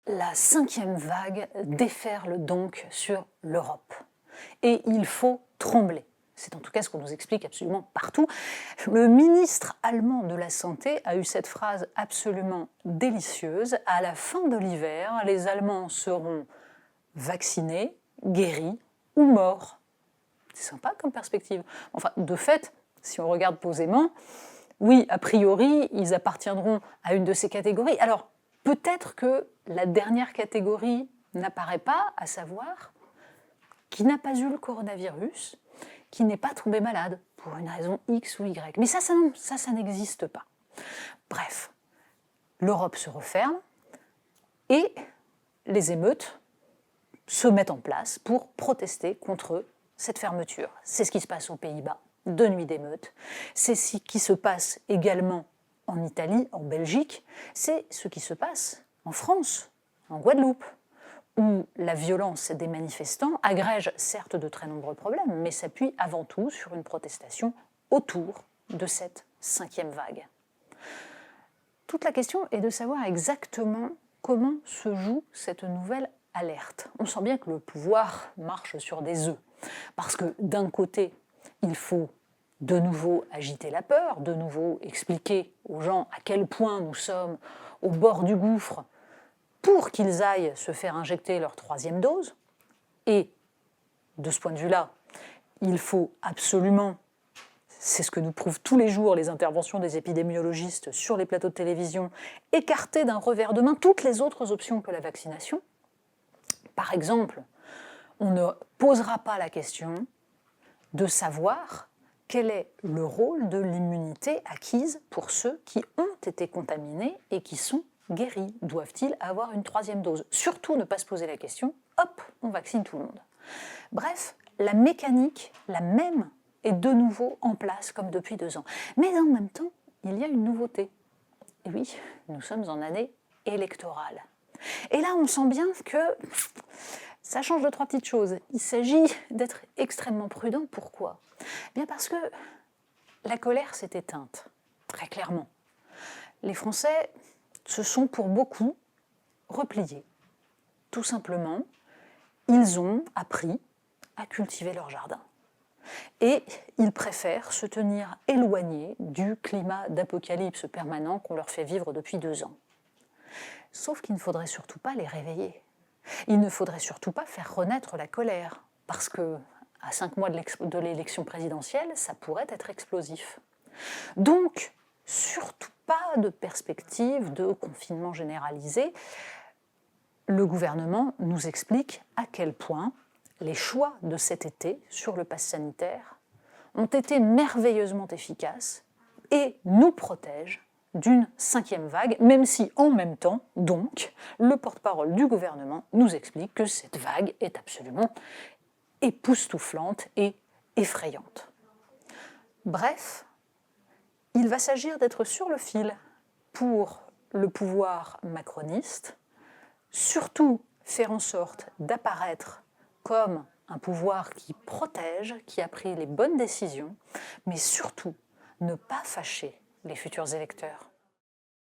La cinquième vague déferle donc sur l'Europe. Et il faut trembler. C'est en tout cas ce qu'on nous explique absolument partout. Le ministre allemand de la Santé a eu cette phrase absolument délicieuse. À la fin de l'hiver, les Allemands seront vaccinés, guéris ou morts. C'est sympa comme perspective. Enfin, de fait, si on regarde posément, oui, a priori, ils appartiendront à une de ces catégories. Alors, peut-être que la dernière catégorie n'apparaît pas, à savoir qui n'a pas eu le coronavirus, qui n'est pas tombé malade pour une raison X ou Y. Mais ça n'existe pas. Bref, l'Europe se referme et les émeutes se mettent en place pour protester contre cette fermeture. C'est ce qui se passe aux Pays-Bas, 2 nuits d'émeutes. C'est ce qui se passe également en Italie, en Belgique. C'est ce qui se passe en France, en Guadeloupe, où la violence des manifestants agrège certes de très nombreux problèmes, mais s'appuie avant tout sur une protestation autour de cette cinquième vague. Toute la question est de savoir exactement comment se joue cette nouvelle alerte. On sent bien que le pouvoir marche sur des œufs, parce que d'un côté, il faut de nouveau agiter la peur, de nouveau expliquer aux gens à quel point nous sommes au bord du gouffre pour qu'ils aillent se faire injecter leur 3e dose. Et de ce point de vue-là, il faut absolument, c'est ce que nous prouvent tous les jours les interventions des épidémiologistes sur les plateaux de télévision, écarter d'un revers de main toutes les autres options que la vaccination. Par exemple, on ne posera pas la question de savoir quel est le rôle de l'immunité acquise pour ceux qui ont été contaminés et qui sont guéris. Doivent-ils avoir une 3e dose? Surtout ne pas se poser la question, hop, on vaccine tout le monde. Bref, la mécanique, la même, est de nouveau en place comme depuis 2 ans. Mais en même temps, il y a une nouveauté. Et oui, nous sommes en année électorale. Et là, on sent bien que ça change de 3 petites choses. Il s'agit d'être extrêmement prudent. Pourquoi? Bien parce que la colère s'est éteinte, très clairement. Les Français se sont pour beaucoup repliés. Tout simplement, ils ont appris à cultiver leur jardin. Et ils préfèrent se tenir éloignés du climat d'apocalypse permanent qu'on leur fait vivre depuis 2 ans. Sauf qu'il ne faudrait surtout pas les réveiller. Il ne faudrait surtout pas faire renaître la colère, parce que à 5 mois de l'élection présidentielle, ça pourrait être explosif. Donc, surtout pas de perspective de confinement généralisé. Le gouvernement nous explique à quel point les choix de cet été sur le pass sanitaire ont été merveilleusement efficaces et nous protègent d'une 5e vague, même si en même temps, donc, le porte-parole du gouvernement nous explique que cette vague est absolument époustouflante et effrayante. Bref, il va s'agir d'être sur le fil pour le pouvoir macroniste, surtout faire en sorte d'apparaître comme un pouvoir qui protège, qui a pris les bonnes décisions, mais surtout ne pas fâcher les futurs électeurs.